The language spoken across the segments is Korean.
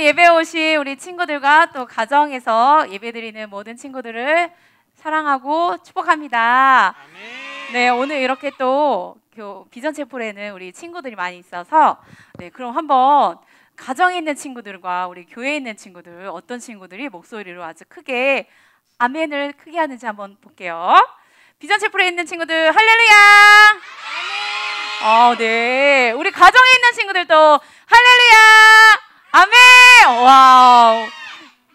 예배에 오신 우리 친구들과 또 가정에서 예배드리는 모든 친구들을 사랑하고 축복합니다. 아멘. 네, 오늘 이렇게 또 비전 채플에는 우리 친구들이 많이 있어서 네, 그럼 한번 가정에 있는 친구들과 우리 교회에 있는 친구들, 어떤 친구들이 목소리로 아주 크게 아멘을 크게 하는지 한번 볼게요. 비전 채플에 있는 친구들 할렐루야! 네, 우리 가정에 있는 친구들도 할렐루야! 아멘! 와우!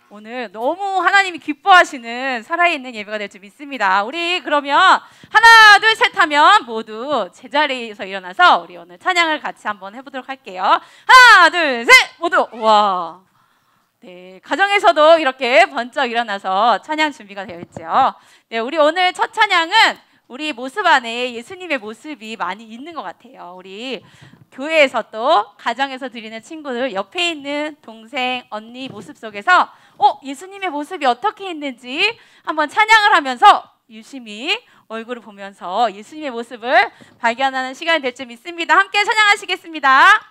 오늘 너무 하나님이 기뻐하시는 살아있는 예배가 될 줄 믿습니다. 우리 그러면 하나 둘 셋 하면 모두 제자리에서 일어나서 우리 오늘 찬양을 같이 한번 해보도록 할게요. 하나 둘 셋 모두 와. 네, 가정에서도 이렇게 번쩍 일어나서 찬양 준비가 되어 있죠. 네, 우리 오늘 첫 찬양은 우리 모습 안에 예수님의 모습이 많이 있는 것 같아요. 우리 교회에서 또 가정에서 드리는 친구들 옆에 있는 동생, 언니 모습 속에서 예수님의 모습이 어떻게 있는지 한번 찬양을 하면서 유심히 얼굴을 보면서 예수님의 모습을 발견하는 시간이 될 줄 믿습니다. 함께 찬양하시겠습니다.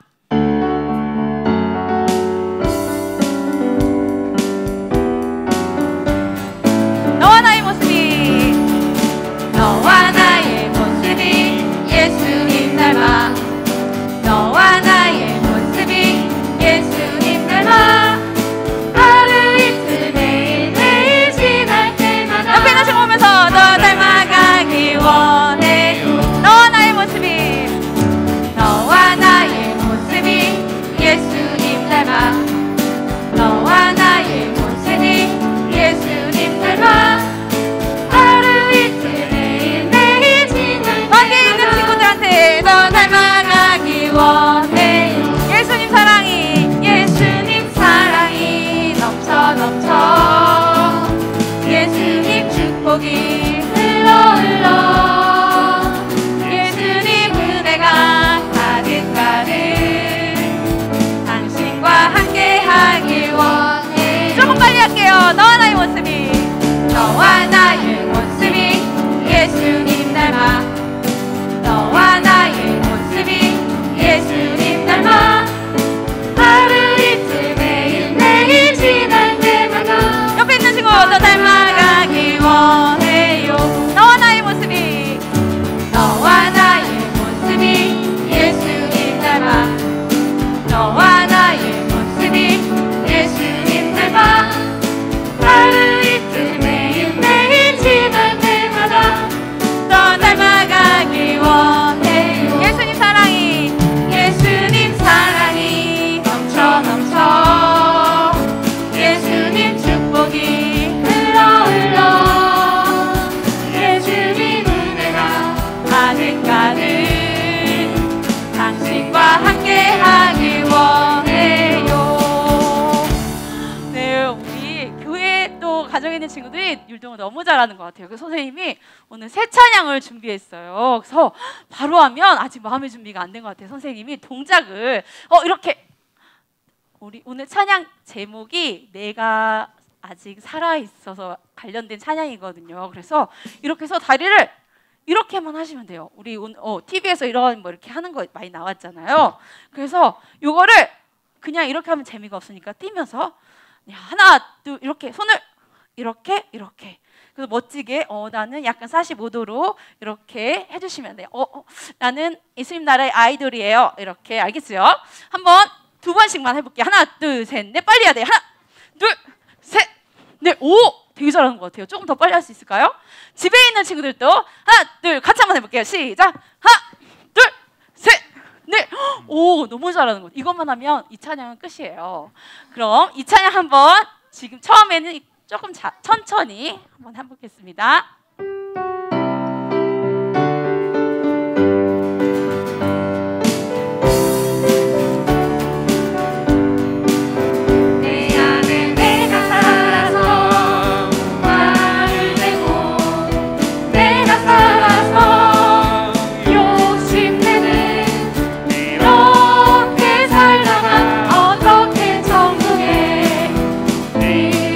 너와 나의 모습이 너와 나의 모습이 예수님 닮아 너와 나의 모습이 예수님 닮아 하루 이틀 매일 매일 지날 때마다 옆에 다시 보면서 너 닮아가기 원해 너와 나의 모습이 너와 나의 모습이 예수님 닮아 너와 나의 모습이 예수님 닮아 하루 이틀 매일 매일 지날 밖에 있는 친구들한테 너 닮아가기 원해 예수님 사랑이 넘쳐 넘쳐 예수님 축복이 흘러 흘러 예수님 은혜가 가득 가득 당신과 함께하길 원해 조금 빨리 할게요. 너와 나의 모습이 너와 나의 모습이 예수님 닮아 너와 나의 모습이 예수님 닮아 하루 이틀 매일 매일 지날 때마다 옆에 있는 친구 너 닮아가기 원해요 너와 나의 모습이 너와 나의 모습이 예수님 닮아 너와 나의 모습이 예수님 닮아 하루 이틀 매일 매일 지날 때마다 너 닮아가기 원해요 예수님 사랑이 넘쳐 넘쳐 예수님 축복이 흘러 흘러 예수님 은혜가 가득 가득 당신과 함께하길 원해요. 네, 우리 교회 또 가정에 있는 친구들이 율동을 너무 잘하는 것 같아요. 그래서 선생님이 오늘 새 찬양을 준비했어요. 그래서 바로 하면 아직 마음의 준비가 안 된 것 같아요. 선생님이 동작을 이렇게 우리 오늘 찬양 제목이 내가 아직 살아있어서 관련된 찬양이거든요. 그래서 이렇게 해서 다리를 이렇게만 하시면 돼요. 우리 TV에서 이런 뭐 이렇게 하는 거 많이 나왔잖아요. 그래서 요거를 그냥 이렇게 하면 재미가 없으니까 뛰면서 하나 둘 이렇게 손을 이렇게 그래서 멋지게 나는 약간 45도로 이렇게 해주시면 돼요. 나는 예수님 나라의 아이돌이에요. 이렇게 알겠어요? 한번 두 번씩만 해볼게요. 하나 둘 셋 넷 빨리 해야 돼요. 하나 둘 셋 넷 오 되게 잘하는 것 같아요. 조금 더 빨리 할 수 있을까요? 집에 있는 친구들도 하나 둘 같이 한번 해볼게요. 시작 하나 둘 셋 넷 오 너무 잘하는 것 같아요. 이것만 하면 이 찬양은 끝이에요. 그럼 이 찬양 한번 지금 처음에는 조금 천천히 한번 해보겠습니다.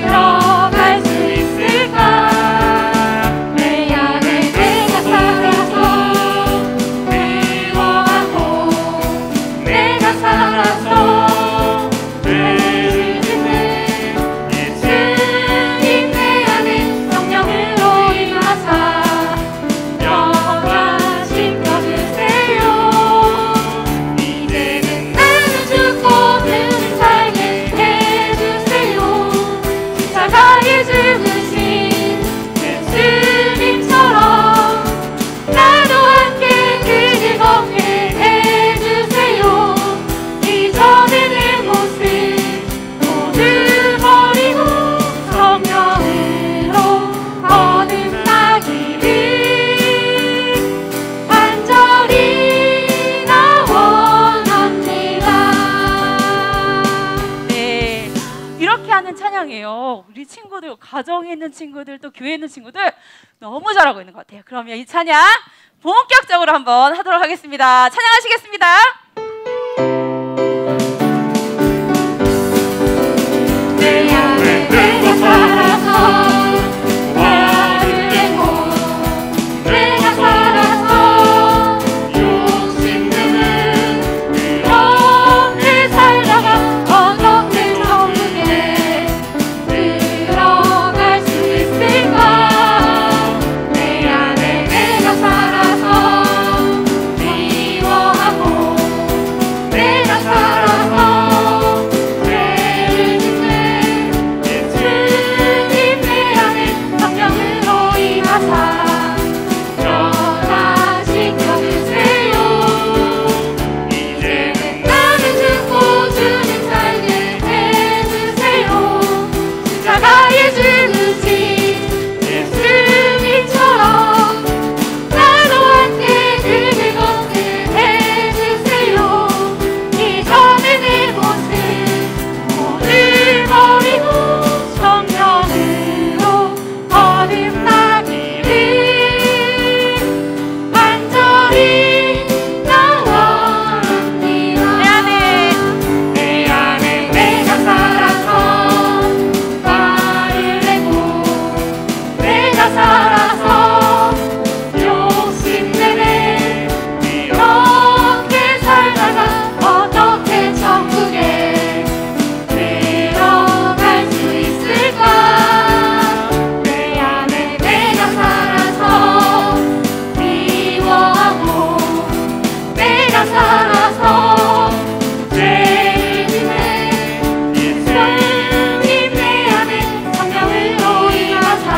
들어갈 수 있을까 가정에 있는 친구들 또 교회에 있는 친구들 너무 잘하고 있는 것 같아요. 그러면 이 찬양 본격적으로 한번 하도록 하겠습니다. 찬양하시겠습니다. 내 안에 내가 살아서 화를 내고 내가 살아서 욕심내는 그렇게 살다가 어떻게 천국에 들어갈 수 있을까. 내 안에 내가 살아서 미워하고 내가 살아서 죄를 짓는 예수님 내 안에 성령으로 임하사 변화시켜 주세요. 이제는 나는 죽고 주님 살게 해주세요. 십자가에 죽으신 예수님처럼 나도 함께 그 길 걷게 해주세요. 이전의 내 모습 모두 버리고 성령으로 거듭나기를 간절히 나원합니다. 내 안에 내가 살아서 화를 내고 내가 살아서 욕심내네 이렇게 살다가 어떻게 천국에 들어갈 수 있을까. 내 안에 내가 살아서 미워하고 내가 살아서 죄를 짓네 예수님 내 안에 성령으로 임하사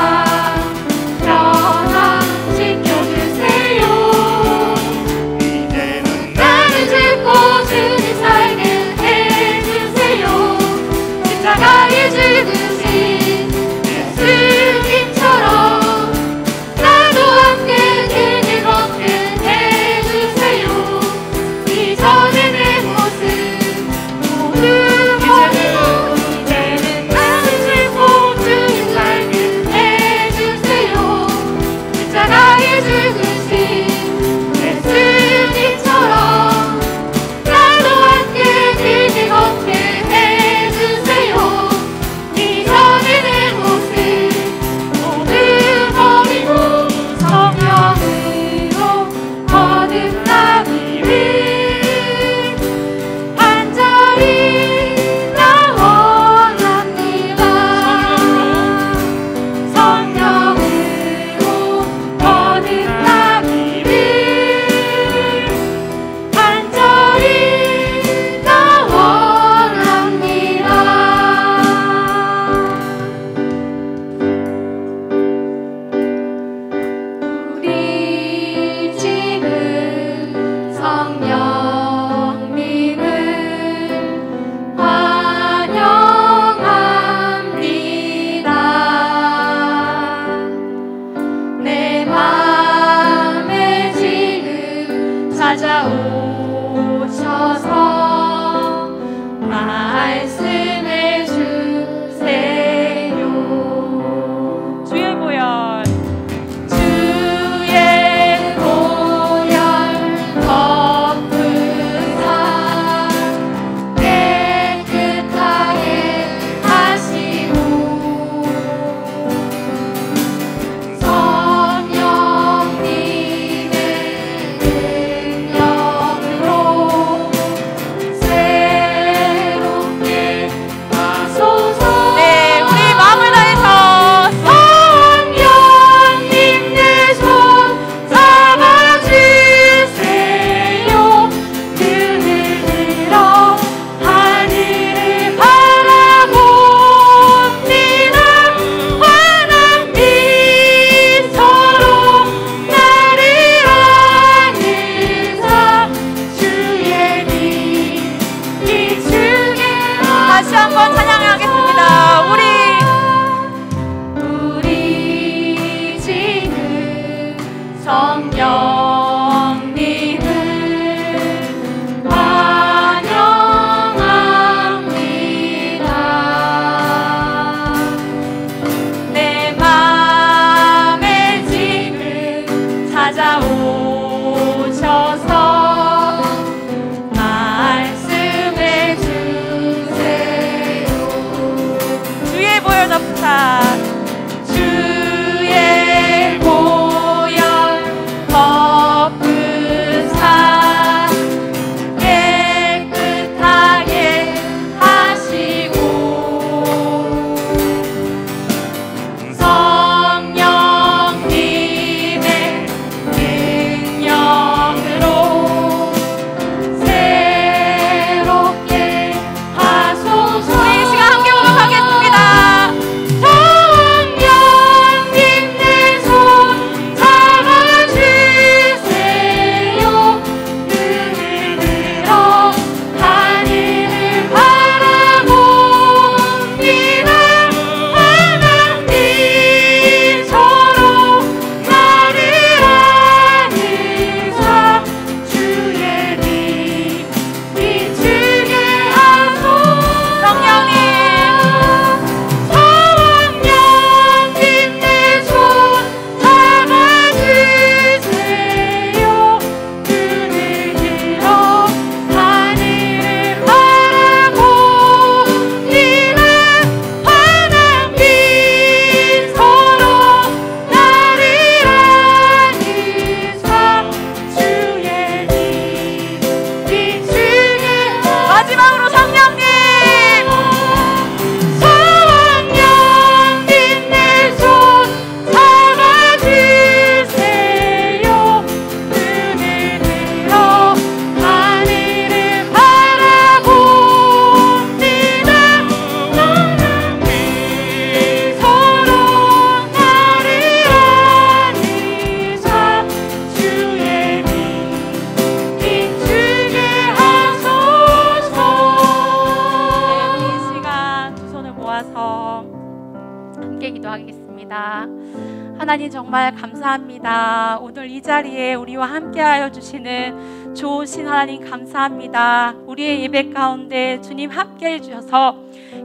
하나님 정말 감사합니다. 오늘 이 자리에 우리와 함께하여 주시는 좋으신 하나님 감사합니다. 우리의 예배 가운데 주님 함께해 주셔서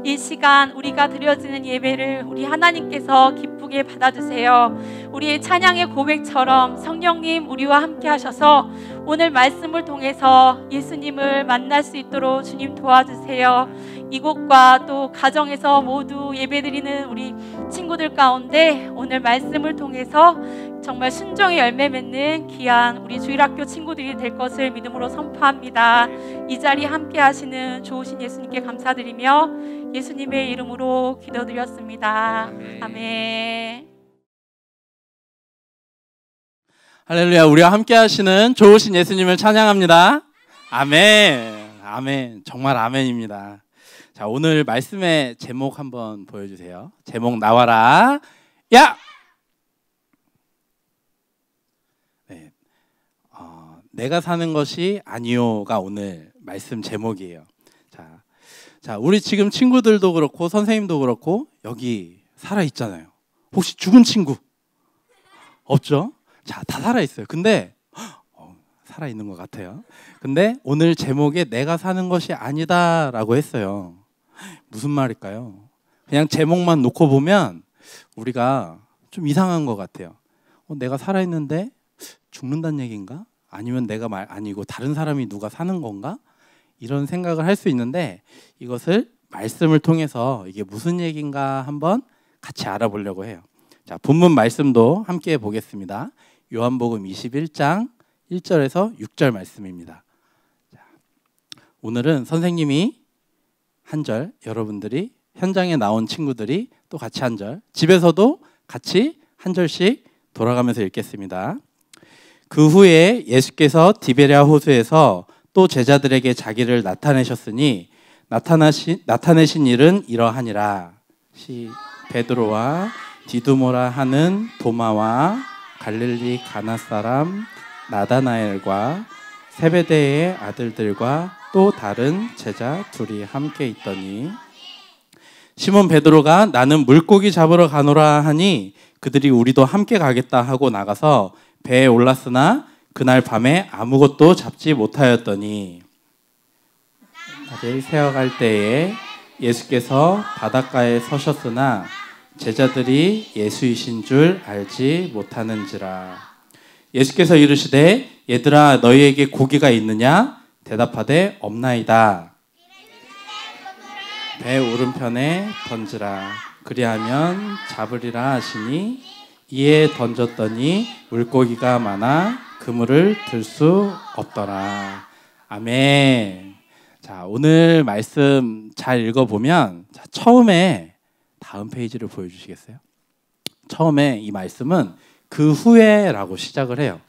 이 시간 우리가 드려지는 예배를 우리 하나님께서 기쁘게 받아주세요. 우리의 찬양의 고백처럼 성령님 우리와 함께 하셔서 오늘 말씀을 통해서 예수님을 만날 수 있도록 주님 도와주세요. 이곳과 또 가정에서 모두 예배드리는 우리 친구들 가운데 오늘 말씀을 통해서 정말 순종의 열매 맺는 귀한 우리 주일학교 친구들이 될 것을 믿음으로 선포합니다. 이 자리에 함께 하시는 좋으신 예수님께 감사드리며 예수님의 이름으로 기도드렸습니다. 아멘. 할렐루야. 우리와 함께 하시는 좋으신 예수님을 찬양합니다. 아멘. 아멘. 정말 아멘입니다. 자, 오늘 말씀의 제목 한번 보여주세요. 제목 나와라. 야! 네. 내가 사는 것이 아니요가 오늘 말씀 제목이에요. 자, 우리 지금 친구들도 그렇고 선생님도 그렇고 여기 살아 있잖아요. 혹시 죽은 친구 없죠? 자, 다 살아 있어요. 근데 살아 있는 것 같아요. 근데 오늘 제목에 내가 사는 것이 아니다라고 했어요. 무슨 말일까요? 그냥 제목만 놓고 보면 우리가 좀 이상한 것 같아요. 내가 살아 있는데 죽는다는 얘기인가? 아니면 내가 아니고 다른 사람이 누가 사는 건가? 이런 생각을 할 수 있는데 이것을 말씀을 통해서 이게 무슨 얘기인가 한번 같이 알아보려고 해요. 자, 본문 말씀도 함께 보겠습니다. 요한복음 21장 1절에서 6절 말씀입니다. 자, 오늘은 선생님이 한 절, 여러분들이 현장에 나온 친구들이 또 같이 한 절, 집에서도 같이 한 절씩 돌아가면서 읽겠습니다. 그 후에 예수께서 디베랴 호수에서 또 제자들에게 자기를 나타내셨으니 나타내신 일은 이러하니라. 베드로와 디두모라 하는 도마와 갈릴리 가나 사람 나다나엘과 세베대의 아들들과 또 다른 제자 둘이 함께 있더니 시몬 베드로가 나는 물고기 잡으러 가노라 하니 그들이 우리도 함께 가겠다 하고 나가서 배에 올랐으나 그날 밤에 아무것도 잡지 못하였더니 다들 세어갈 때에 예수께서 바닷가에 서셨으나 제자들이 예수이신 줄 알지 못하는지라. 예수께서 이르시되 얘들아 너희에게 고기가 있느냐? 대답하되 없나이다. 배 오른편에 던지라. 그리하면 잡으리라 하시니 이에 던졌더니 물고기가 많아 그물을 들 수 없더라. 아멘. 자, 오늘 말씀 잘 읽어보면 처음에 다음 페이지를 보여주시겠어요? 처음에 이 말씀은 그 후에라고 시작을 해요.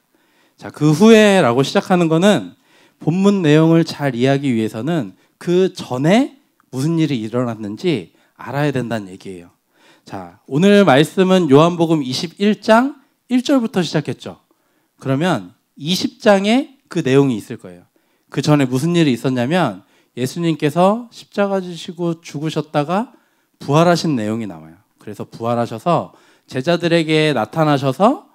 자, 그 후에라고 시작하는 거는 본문 내용을 잘 이해하기 위해서는 그 전에 무슨 일이 일어났는지 알아야 된다는 얘기예요. 자, 오늘 말씀은 요한복음 21장 1절부터 시작했죠. 그러면 20장에 그 내용이 있을 거예요. 그 전에 무슨 일이 있었냐면 예수님께서 십자가 지시고 죽으셨다가 부활하신 내용이 나와요. 그래서 부활하셔서 제자들에게 나타나셔서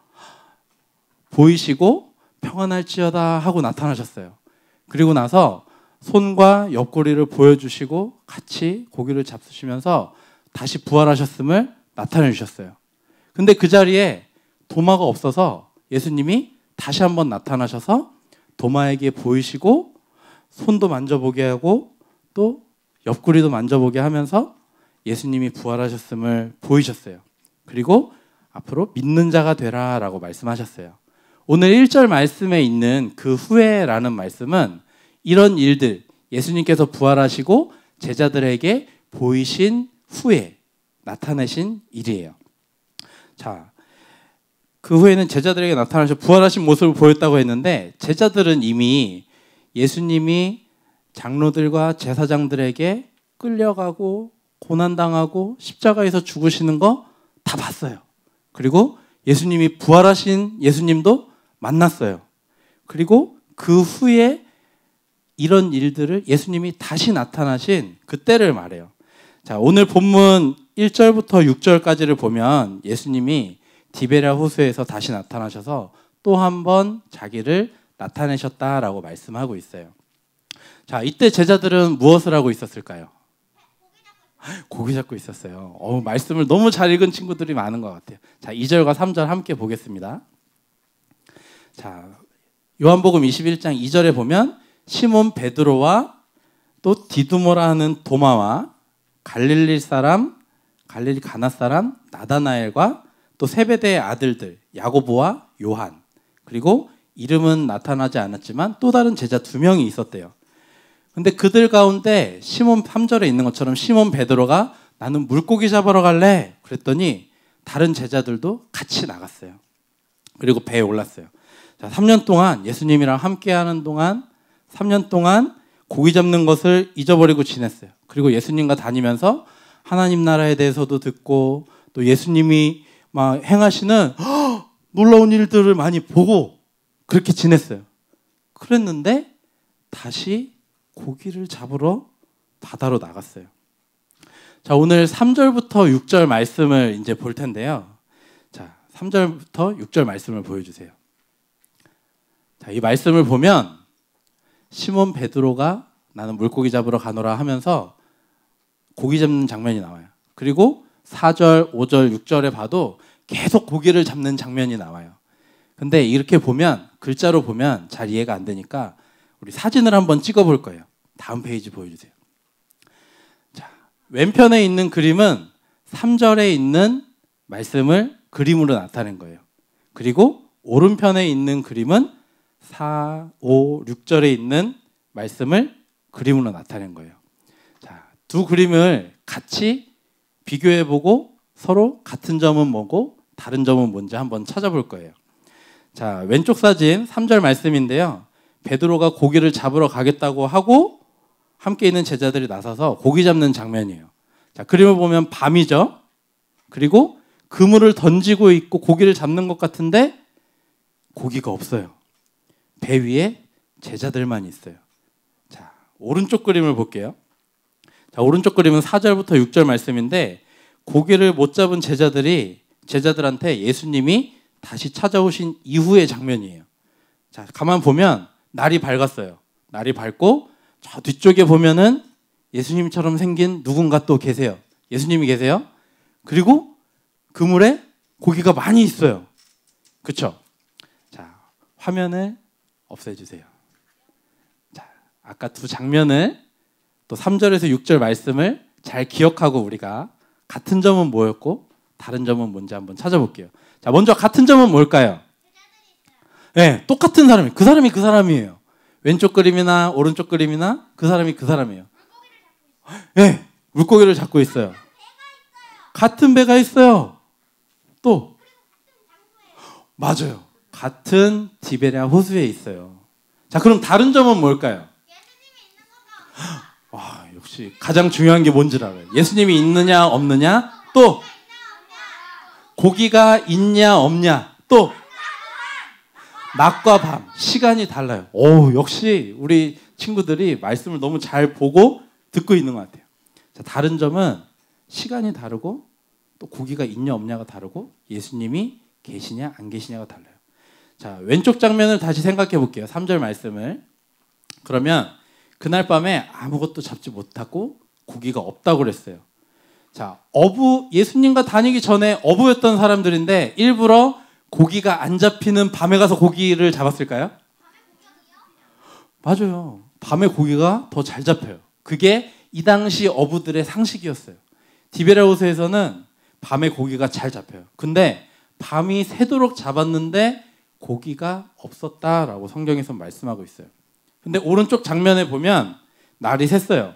보이시고 평안할지어다 하고 나타나셨어요. 그리고 나서 손과 옆구리를 보여주시고 같이 고기를 잡수시면서 다시 부활하셨음을 나타내 주셨어요. 근데 그 자리에 도마가 없어서 예수님이 다시 한번 나타나셔서 도마에게 보이시고 손도 만져보게 하고 또 옆구리도 만져보게 하면서 예수님이 부활하셨음을 보이셨어요. 그리고 앞으로 믿는 자가 되라 라고 말씀하셨어요. 오늘 1절 말씀에 있는 그 후에라는 말씀은 이런 일들, 예수님께서 부활하시고 제자들에게 보이신 후에 나타내신 일이에요. 자, 그 후에는 제자들에게 나타나셔 부활하신 모습을 보였다고 했는데 제자들은 이미 예수님이 장로들과 제사장들에게 끌려가고 고난당하고 십자가에서 죽으시는 거 다 봤어요. 그리고 예수님이 부활하신 예수님도 만났어요. 그리고 그 후에 이런 일들을 예수님이 다시 나타나신 그때를 말해요. 자, 오늘 본문 1절부터 6절까지를 보면 예수님이 디베랴 호수에서 다시 나타나셔서 또 한 번 자기를 나타내셨다라고 말씀하고 있어요. 자, 이때 제자들은 무엇을 하고 있었을까요? 고기 잡고 있었어요. 말씀을 너무 잘 읽은 친구들이 많은 것 같아요. 자, 2절과 3절 함께 보겠습니다. 자, 요한복음 21장 2절에 보면 시몬 베드로와 또 디두모라 하는 도마와 갈릴리 가나 사람 나다나엘과 또 세베대의 아들들 야고보와 요한, 그리고 이름은 나타나지 않았지만 또 다른 제자 2명이 있었대요. 근데 그들 가운데 시몬 3절에 있는 것처럼 시몬 베드로가 나는 물고기 잡으러 갈래 그랬더니 다른 제자들도 같이 나갔어요. 그리고 배에 올랐어요. 자, 3년 동안 예수님이랑 함께하는 동안 3년 동안 고기 잡는 것을 잊어버리고 지냈어요. 그리고 예수님과 다니면서 하나님 나라에 대해서도 듣고 또 예수님이 막 행하시는 놀라운 일들을 많이 보고 그렇게 지냈어요. 그랬는데 다시 고기를 잡으러 바다로 나갔어요. 자, 오늘 3절부터 6절 말씀을 이제 볼 텐데요. 자, 3절부터 6절 말씀을 보여주세요. 자, 이 말씀을 보면 시몬 베드로가 나는 물고기 잡으러 가노라 하면서 고기 잡는 장면이 나와요. 그리고 4절, 5절, 6절에 봐도 계속 고기를 잡는 장면이 나와요. 근데 이렇게 보면 글자로 보면 잘 이해가 안 되니까 우리 사진을 한번 찍어 볼 거예요. 다음 페이지 보여주세요. 자, 왼편에 있는 그림은 3절에 있는 말씀을 그림으로 나타낸 거예요. 그리고 오른편에 있는 그림은 4, 5, 6절에 있는 말씀을 그림으로 나타낸 거예요. 자, 두 그림을 같이 비교해보고 서로 같은 점은 뭐고 다른 점은 뭔지 한번 찾아볼 거예요. 자, 왼쪽 사진 3절 말씀인데요. 베드로가 고기를 잡으러 가겠다고 하고 함께 있는 제자들이 나서서 고기 잡는 장면이에요. 자, 그림을 보면 밤이죠. 그리고 그물을 던지고 있고 고기를 잡는 것 같은데 고기가 없어요. 배 위에 제자들만 있어요. 자, 오른쪽 그림을 볼게요. 자, 오른쪽 그림은 4절부터 6절 말씀인데 고기를 못 잡은 제자들한테 예수님이 다시 찾아오신 이후의 장면이에요. 자, 가만 보면 날이 밝았어요. 날이 밝고 저 뒤쪽에 보면은 예수님처럼 생긴 누군가 또 계세요. 예수님이 계세요. 그리고 그물에 고기가 많이 있어요. 그렇죠? 자, 화면을 없애주세요. 자, 아까 두 장면을 또 3절에서 6절 말씀을 잘 기억하고 우리가 같은 점은 뭐였고 다른 점은 뭔지 한번 찾아볼게요. 자, 먼저 같은 점은 뭘까요? 네, 똑같은 사람이 그 사람이에요. 왼쪽 그림이나 오른쪽 그림이나 그 사람이에요. 네, 물고기를 잡고 있어요. 같은 배가 있어요. 또 맞아요. 같은 디베랴 호수에 있어요. 자, 그럼 다른 점은 뭘까요? 와, 역시 가장 중요한 게 뭔지 알아요. 예수님이 있느냐 없느냐, 또 고기가 있냐 없냐, 또 낮과 밤 시간이 달라요. 오, 역시 우리 친구들이 말씀을 너무 잘 보고 듣고 있는 것 같아요. 자, 다른 점은 시간이 다르고 또 고기가 있냐 없냐가 다르고 예수님이 계시냐 안 계시냐가 달라요. 자, 왼쪽 장면을 다시 생각해 볼게요. 3절 말씀을. 그러면 그날 밤에 아무것도 잡지 못하고 고기가 없다고 그랬어요. 자, 예수님과 다니기 전에 어부였던 사람들인데 일부러 고기가 안 잡히는 밤에 가서 고기를 잡았을까요? 맞아요. 밤에 고기가 더 잘 잡혀요. 그게 이 당시 어부들의 상식이었어요. 디베랴 호수에서는 밤에 고기가 잘 잡혀요. 근데 밤이 새도록 잡았는데 고기가 없었다라고 성경에서 말씀하고 있어요. 근데 오른쪽 장면에 보면 날이 샜어요.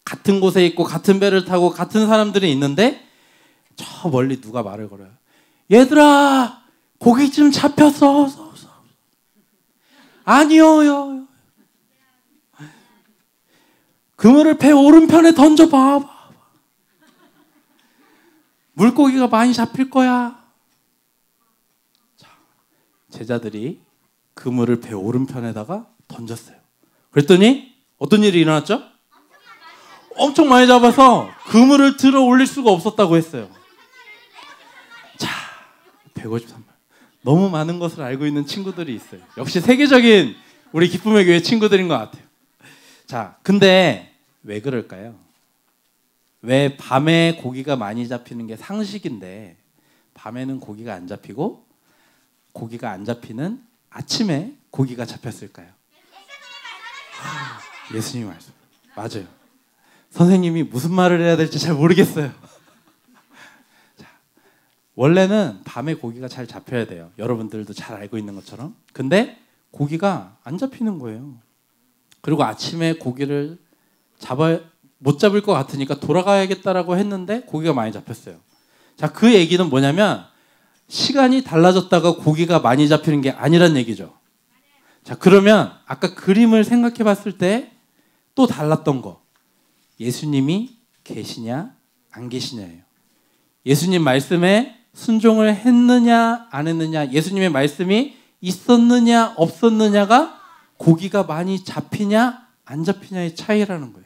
같은 곳에 있고 같은 배를 타고 같은 사람들이 있는데 저 멀리 누가 말을 걸어요. 얘들아, 고기 좀 잡혔어. 아니요. 그물을 배 오른편에 던져봐. 물고기가 많이 잡힐 거야. 자, 제자들이 그물을 배 오른편에다가 던졌어요. 그랬더니 어떤 일이 일어났죠? 엄청 많이 잡아서 그물을 들어 올릴 수가 없었다고 했어요. 자, 153만. 너무 많은 것을 알고 있는 친구들이 있어요. 역시 세계적인 우리 기쁨의 교회 친구들인 것 같아요. 자, 근데 왜 그럴까요? 왜 밤에 고기가 많이 잡히는 게 상식인데 밤에는 고기가 안 잡히고 고기가 안 잡히는 아침에 고기가 잡혔을까요? 예수님 말씀. 맞아요. 선생님이 무슨 말을 해야 될지 잘 모르겠어요. 자, 원래는 밤에 고기가 잘 잡혀야 돼요. 여러분들도 잘 알고 있는 것처럼. 근데 고기가 안 잡히는 거예요. 그리고 아침에 고기를 못 잡을 것 같으니까 돌아가야겠다라고 했는데 고기가 많이 잡혔어요. 자, 그 얘기는 뭐냐면 시간이 달라졌다가 고기가 많이 잡히는 게 아니란 얘기죠. 자, 그러면 아까 그림을 생각해 봤을 때 또 달랐던 거. 예수님이 계시냐 안 계시냐예요. 예수님 말씀에 순종을 했느냐 안 했느냐, 예수님의 말씀이 있었느냐 없었느냐가 고기가 많이 잡히냐 안 잡히냐의 차이라는 거예요.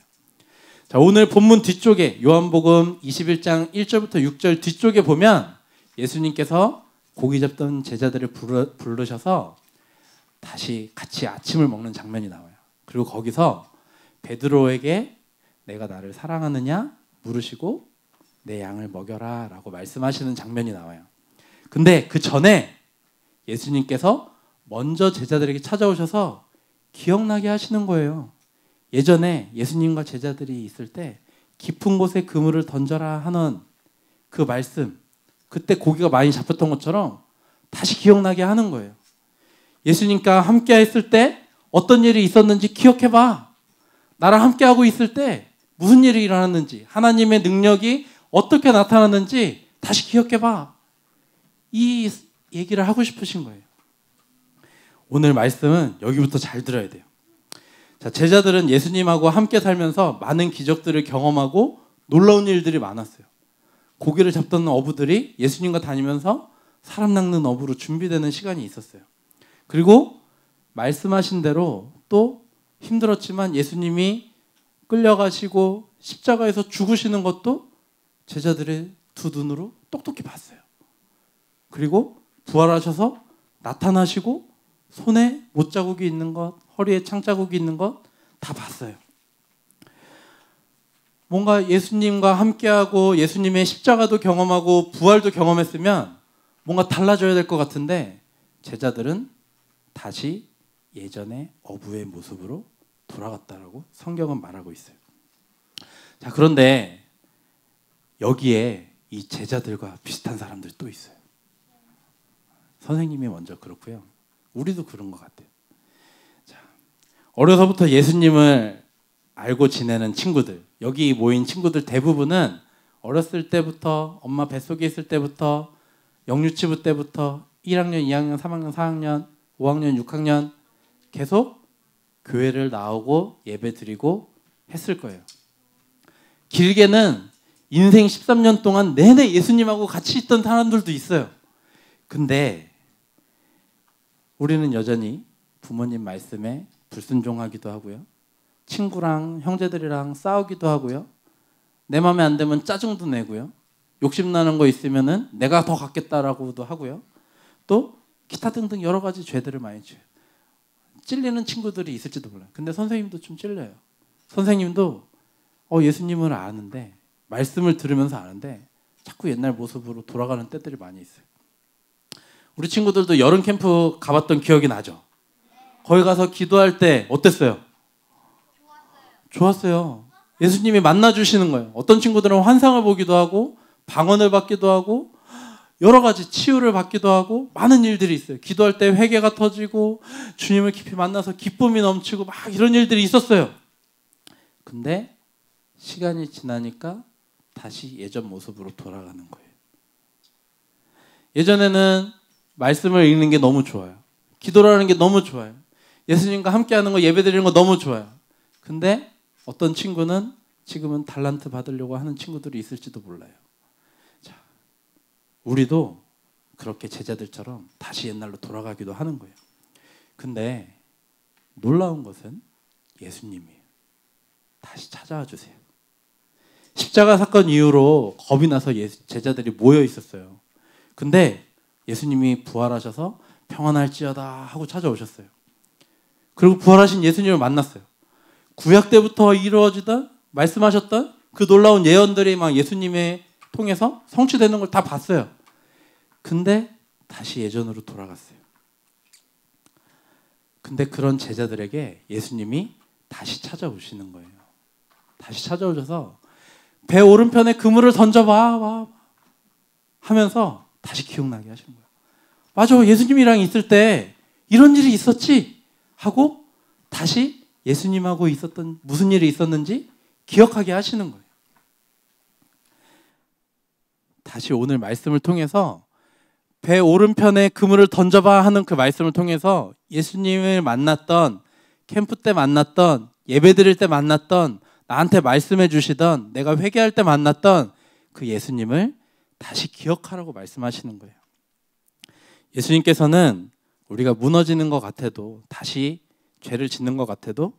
자, 오늘 본문 뒤쪽에 요한복음 21장 1절부터 6절 뒤쪽에 보면 예수님께서 고기 잡던 제자들을 부르셔서 다시 같이 아침을 먹는 장면이 나와요. 그리고 거기서 베드로에게 내가 나를 사랑하느냐 물으시고 내 양을 먹여라 라고 말씀하시는 장면이 나와요. 근데 그 전에 예수님께서 먼저 제자들에게 찾아오셔서 기억나게 하시는 거예요. 예전에 예수님과 제자들이 있을 때 깊은 곳에 그물을 던져라 하는 그 말씀, 그때 고기가 많이 잡혔던 것처럼 다시 기억나게 하는 거예요. 예수님과 함께 했을 때 어떤 일이 있었는지 기억해봐. 나랑 함께하고 있을 때 무슨 일이 일어났는지, 하나님의 능력이 어떻게 나타났는지 다시 기억해봐. 이 얘기를 하고 싶으신 거예요. 오늘 말씀은 여기부터 잘 들어야 돼요. 자, 제자들은 예수님하고 함께 살면서 많은 기적들을 경험하고 놀라운 일들이 많았어요. 고기를 잡던 어부들이 예수님과 다니면서 사람 낚는 어부로 준비되는 시간이 있었어요. 그리고 말씀하신 대로 또 힘들었지만 예수님이 끌려가시고 십자가에서 죽으시는 것도 제자들의 두 눈으로 똑똑히 봤어요. 그리고 부활하셔서 나타나시고 손에 못자국이 있는 것, 허리에 창자국이 있는 것 다 봤어요. 뭔가 예수님과 함께하고 예수님의 십자가도 경험하고 부활도 경험했으면 뭔가 달라져야 될 것 같은데 제자들은 다시 예전의 어부의 모습으로 돌아갔다라고 성경은 말하고 있어요. 자, 그런데 여기에 이 제자들과 비슷한 사람들이 또 있어요. 선생님이 먼저 그렇고요. 우리도 그런 것 같아요. 자, 어려서부터 예수님을 알고 지내는 친구들, 여기 모인 친구들 대부분은 어렸을 때부터 엄마 뱃속에 있을 때부터 영유치부 때부터 1학년, 2학년, 3학년, 4학년, 5학년, 6학년 계속 교회를 나오고 예배 드리고 했을 거예요. 길게는 인생 13년 동안 내내 예수님하고 같이 있던 사람들도 있어요. 근데 우리는 여전히 부모님 말씀에 불순종하기도 하고요. 친구랑 형제들이랑 싸우기도 하고요. 내 마음에 안 들면 짜증도 내고요. 욕심나는 거 있으면은 내가 더 갖겠다라고도 하고요. 또 기타 등등 여러 가지 죄들을 많이 지어요. 찔리는 친구들이 있을지도 몰라요. 근데 선생님도 좀 찔려요. 선생님도 예수님을 아는데 말씀을 들으면서 아는데 자꾸 옛날 모습으로 돌아가는 때들이 많이 있어요. 우리 친구들도 여름 캠프 가봤던 기억이 나죠? 거기 가서 기도할 때 어땠어요? 좋았어요. 예수님이 만나주시는 거예요. 어떤 친구들은 환상을 보기도 하고 방언을 받기도 하고 여러 가지 치유를 받기도 하고 많은 일들이 있어요. 기도할 때 회개가 터지고 주님을 깊이 만나서 기쁨이 넘치고 막 이런 일들이 있었어요. 근데 시간이 지나니까 다시 예전 모습으로 돌아가는 거예요. 예전에는 말씀을 읽는 게 너무 좋아요. 기도라는 게 너무 좋아요. 예수님과 함께하는 거, 예배드리는 거 너무 좋아요. 근데 어떤 친구는 지금은 달란트 받으려고 하는 친구들이 있을지도 몰라요. 자, 우리도 그렇게 제자들처럼 다시 옛날로 돌아가기도 하는 거예요. 근데 놀라운 것은 예수님이에요. 다시 찾아와 주세요. 십자가 사건 이후로 겁이 나서 제자들이 모여 있었어요. 근데 예수님이 부활하셔서 평안할지어다 하고 찾아오셨어요. 그리고 부활하신 예수님을 만났어요. 구약 때부터 이루어지던 말씀하셨던 그 놀라운 예언들이 막 예수님의 통해서 성취되는 걸 다 봤어요. 근데 다시 예전으로 돌아갔어요. 근데 그런 제자들에게 예수님이 다시 찾아오시는 거예요. 다시 찾아오셔서 배 오른편에 그물을 던져봐 하면서 다시 기억나게 하시는 거예요. 맞아, 예수님이랑 있을 때 이런 일이 있었지 하고 다시 예수님하고 있었던 무슨 일이 있었는지 기억하게 하시는 거예요. 다시 오늘 말씀을 통해서 배 오른편에 그물을 던져봐 하는 그 말씀을 통해서 예수님을 만났던, 캠프 때 만났던, 예배 드릴 때 만났던, 나한테 말씀해 주시던, 내가 회개할 때 만났던 그 예수님을 다시 기억하라고 말씀하시는 거예요. 예수님께서는 우리가 무너지는 것 같아도, 다시 죄를 짓는 것 같아도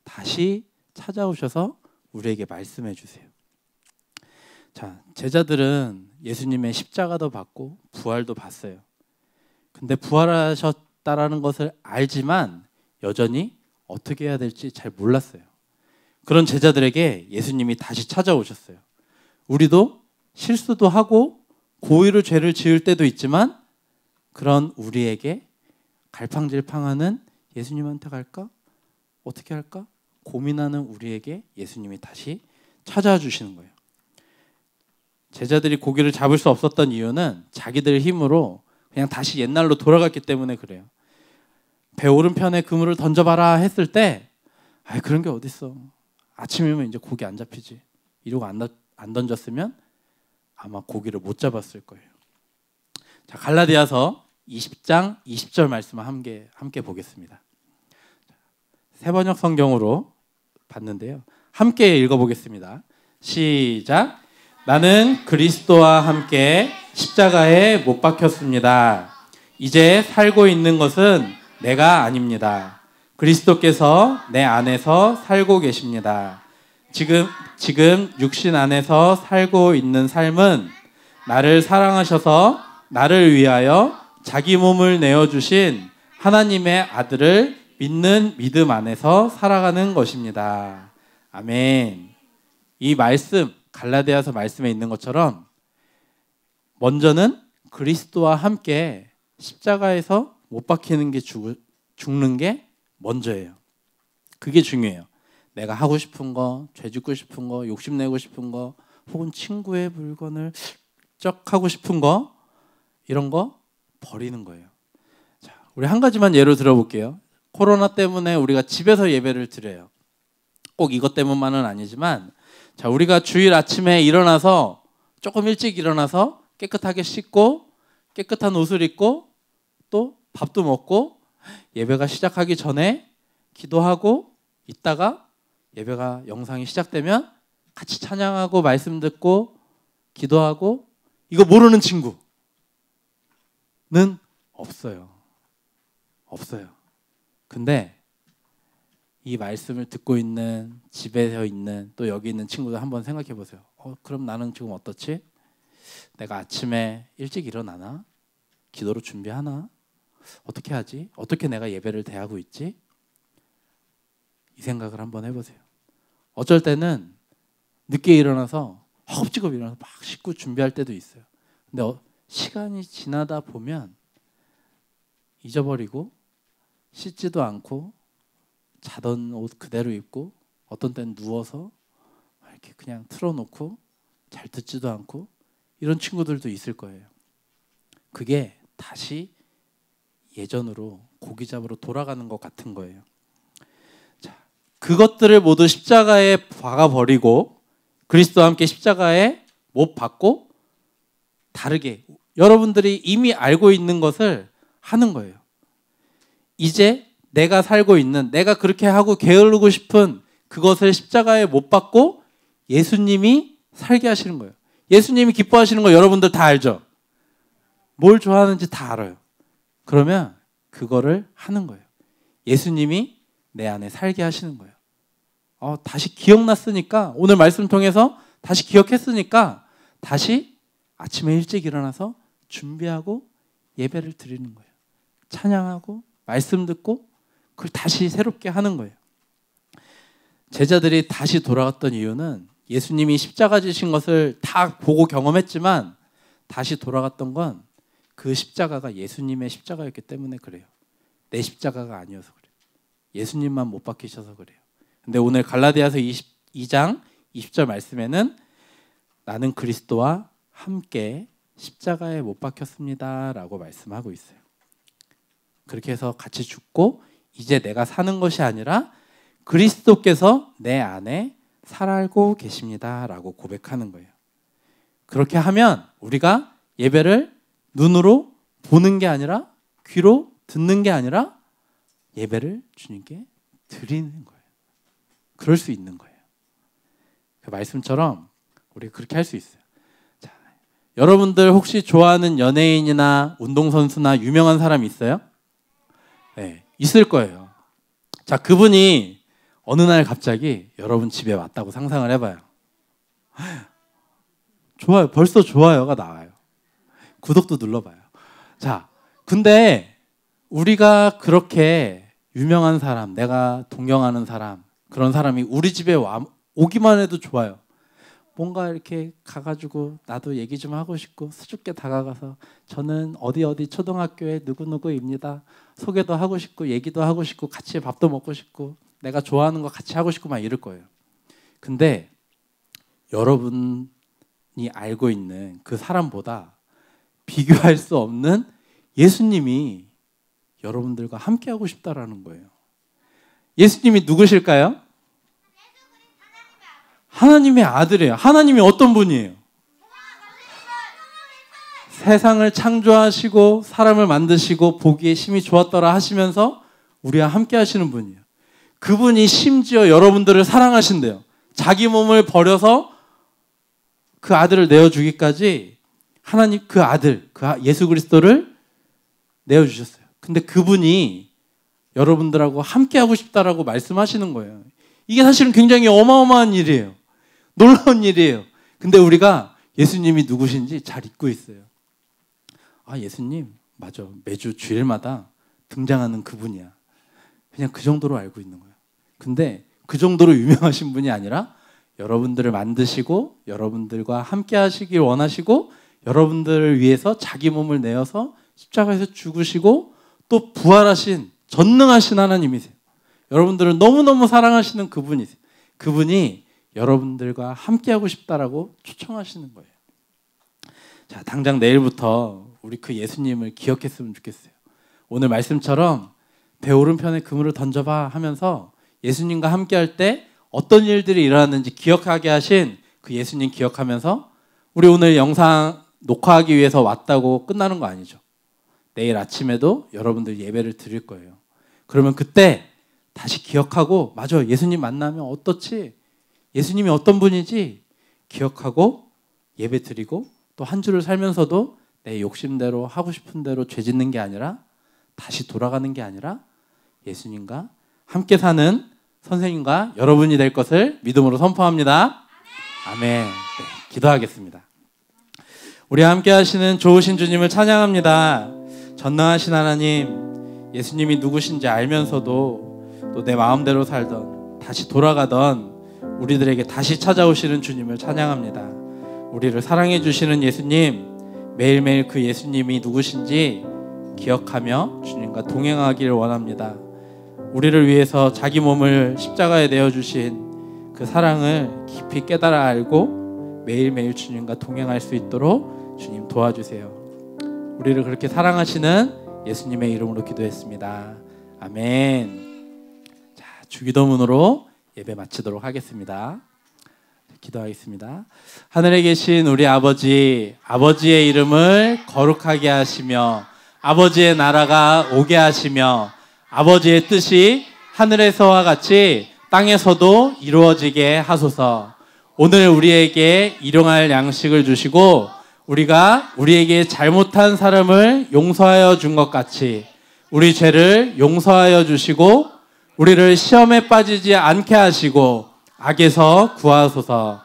다시 찾아오셔서 우리에게 말씀해 주세요. 자, 제자들은 예수님의 십자가도 받고 부활도 봤어요. 근데 부활하셨다라는 것을 알지만 여전히 어떻게 해야 될지 잘 몰랐어요. 그런 제자들에게 예수님이 다시 찾아오셨어요. 우리도 실수도 하고 고의로 죄를 지을 때도 있지만 그런 우리에게 갈팡질팡하는 예수님한테 갈까? 어떻게 할까? 고민하는 우리에게 예수님이 다시 찾아와 주시는 거예요. 제자들이 고기를 잡을 수 없었던 이유는 자기들 힘으로 그냥 다시 옛날로 돌아갔기 때문에 그래요. 배 오른편에 그물을 던져봐라 했을 때 그런 게 어딨어. 아침이면 이제 고기 안 잡히지. 이러고 안 던졌으면 아마 고기를 못 잡았을 거예요. 자, 갈라디아서 20장 20절 말씀을 함께 보겠습니다. 새번역 성경으로 봤는데요. 함께 읽어보겠습니다. 시작. 나는 그리스도와 함께 십자가에 못 박혔습니다. 이제 살고 있는 것은 내가 아닙니다. 그리스도께서 내 안에서 살고 계십니다. 지금 육신 안에서 살고 있는 삶은 나를 사랑하셔서 나를 위하여 자기 몸을 내어주신 하나님의 아들을 믿는 믿음 안에서 살아가는 것입니다. 아멘. 이 말씀, 갈라디아서 말씀에 있는 것처럼 먼저는 그리스도와 함께 십자가에서 못 박히는 게 죽는 게 먼저예요. 그게 중요해요. 내가 하고 싶은 거, 죄 짓고 싶은 거, 욕심내고 싶은 거, 혹은 친구의 물건을 쩍 하고 싶은 거, 이런 거 버리는 거예요. 자, 우리 한 가지만 예로 들어볼게요. 코로나 때문에 우리가 집에서 예배를 드려요. 꼭 이것 때문만은 아니지만, 자, 우리가 주일 아침에 일어나서 조금 일찍 일어나서 깨끗하게 씻고 깨끗한 옷을 입고 또 밥도 먹고 예배가 시작하기 전에 기도하고 있다가 예배가 영상이 시작되면 같이 찬양하고 말씀 듣고 기도하고, 이거 모르는 친구는 없어요. 근데 이 말씀을 듣고 있는, 집에서 있는, 또 여기 있는 친구들 한번 생각해 보세요. 그럼 나는 지금 어떻지? 내가 아침에 일찍 일어나나? 기도로 준비하나? 어떻게 하지? 어떻게 내가 예배를 대하고 있지? 이 생각을 한번 해보세요. 어쩔 때는 늦게 일어나서 허겁지겁 일어나서 막 씻고 준비할 때도 있어요. 근데 시간이 지나다 보면 잊어버리고 씻지도 않고 자던 옷 그대로 입고 어떤 때는 누워서 이렇게 그냥 틀어놓고 잘 듣지도 않고 이런 친구들도 있을 거예요. 그게 다시 예전으로 고기 잡으러 돌아가는 것 같은 거예요. 자, 그것들을 모두 십자가에 박아버리고 그리스도와 함께 십자가에 못 박고 다르게 여러분들이 이미 알고 있는 것을 하는 거예요. 이제 내가 살고 있는, 내가 그렇게 하고 게으르고 싶은 그것을 십자가에 못 박고 예수님이 살게 하시는 거예요. 예수님이 기뻐하시는 거 여러분들 다 알죠? 뭘 좋아하는지 다 알아요. 그러면 그거를 하는 거예요. 예수님이 내 안에 살게 하시는 거예요. 다시 기억났으니까, 오늘 말씀 통해서 다시 기억했으니까 다시 아침에 일찍 일어나서 준비하고 예배를 드리는 거예요. 찬양하고 말씀 듣고 그걸 다시 새롭게 하는 거예요. 제자들이 다시 돌아갔던 이유는 예수님이 십자가 지신 것을 다 보고 경험했지만 다시 돌아갔던 건 그 십자가가 예수님의 십자가였기 때문에 그래요. 내 십자가가 아니어서 그래요. 예수님만 못 박히셔서 그래요. 근데 오늘 갈라디아서 22장 20절 말씀에는 나는 그리스도와 함께 십자가에 못 박혔습니다 라고 말씀하고 있어요. 그렇게 해서 같이 죽고 이제 내가 사는 것이 아니라 그리스도께서 내 안에 살고 계십니다 라고 고백하는 거예요. 그렇게 하면 우리가 예배를 눈으로 보는 게 아니라 귀로 듣는 게 아니라 예배를 주님께 드리는 거예요. 그럴 수 있는 거예요. 그 말씀처럼 우리 그렇게 할 수 있어요. 자, 여러분들 혹시 좋아하는 연예인이나 운동선수나 유명한 사람 있어요? 네, 있을 거예요. 자, 그분이 어느 날 갑자기 여러분 집에 왔다고 상상을 해봐요. 좋아요. 벌써 좋아요가 나와요. 구독도 눌러봐요. 자, 근데 우리가 그렇게 유명한 사람, 내가 동경하는 사람, 그런 사람이 우리 집에 오기만 해도 좋아요. 뭔가 이렇게 가가지고 나도 얘기 좀 하고 싶고 수줍게 다가가서 저는 어디 초등학교에 누구누구입니다. 소개도 하고 싶고 얘기도 하고 싶고 같이 밥도 먹고 싶고 내가 좋아하는 거 같이 하고 싶고 막 이럴 거예요. 근데 여러분이 알고 있는 그 사람보다 비교할 수 없는 예수님이 여러분들과 함께 하고 싶다라는 거예요. 예수님이 누구실까요? 하나님의 아들이에요. 하나님이 어떤 분이에요? 세상을 창조하시고 사람을 만드시고 보기에 심히 좋았더라 하시면서 우리와 함께 하시는 분이에요. 그분이 심지어 여러분들을 사랑하신대요. 자기 몸을 버려서 그 아들을 내어주기까지 하나님 그 아들, 그 예수 그리스도를 내어주셨어요. 근데 그분이 여러분들하고 함께 하고 싶다라고 말씀하시는 거예요. 이게 사실은 굉장히 어마어마한 일이에요. 놀라운 일이에요. 근데 우리가 예수님이 누구신지 잘 잊고 있어요. 아, 예수님, 맞아. 매주 주일마다 등장하는 그분이야. 그냥 그 정도로 알고 있는 거예요. 근데 그 정도로 유명하신 분이 아니라 여러분들을 만드시고 여러분들과 함께 하시길 원하시고 여러분들을 위해서 자기 몸을 내어서 십자가에서 죽으시고 또 부활하신 전능하신 하나님이세요. 여러분들을 너무너무 사랑하시는 그분이세요. 그분이 여러분들과 함께하고 싶다라고 초청하시는 거예요. 자, 당장 내일부터 우리 그 예수님을 기억했으면 좋겠어요. 오늘 말씀처럼 배 오른편에 그물을 던져봐 하면서 예수님과 함께할 때 어떤 일들이 일어났는지 기억하게 하신 그 예수님 기억하면서 우리 오늘 영상 녹화하기 위해서 왔다고 끝나는 거 아니죠. 내일 아침에도 여러분들 예배를 드릴 거예요. 그러면 그때 다시 기억하고 맞아, 예수님 만나면 어떻지? 예수님이 어떤 분이지? 기억하고 예배 드리고 또 한 주를 살면서도 내 욕심대로 하고 싶은 대로 죄 짓는 게 아니라 다시 돌아가는 게 아니라 예수님과 함께 사는 선생님과 여러분이 될 것을 믿음으로 선포합니다. 아멘. 네, 기도하겠습니다. 우리와 함께 하시는 좋으신 주님을 찬양합니다. 전능하신 하나님, 예수님이 누구신지 알면서도 또 내 마음대로 살던 다시 돌아가던 우리들에게 다시 찾아오시는 주님을 찬양합니다. 우리를 사랑해 주시는 예수님, 매일매일 그 예수님이 누구신지 기억하며 주님과 동행하기를 원합니다. 우리를 위해서 자기 몸을 십자가에 내어주신 그 사랑을 깊이 깨달아 알고 매일매일 주님과 동행할 수 있도록 주님 도와주세요. 우리를 그렇게 사랑하시는 예수님의 이름으로 기도했습니다. 아멘. 자, 주기도문으로 예배 마치도록 하겠습니다. 기도하겠습니다. 하늘에 계신 우리 아버지, 아버지의 이름을 거룩하게 하시며 아버지의 나라가 오게 하시며 아버지의 뜻이 하늘에서와 같이 땅에서도 이루어지게 하소서. 오늘 우리에게 일용할 양식을 주시고 우리가 우리에게 잘못한 사람을 용서하여 준 것 같이 우리 죄를 용서하여 주시고 우리를 시험에 빠지지 않게 하시고 악에서 구하소서.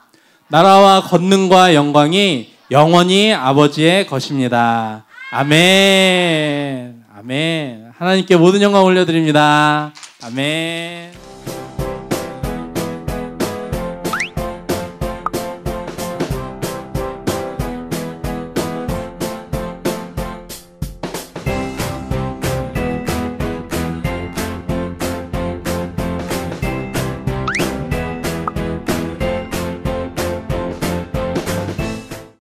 나라와 권능과 영광이 영원히 아버지의 것입니다. 아멘. 아멘. 하나님께 모든 영광 올려드립니다. 아멘.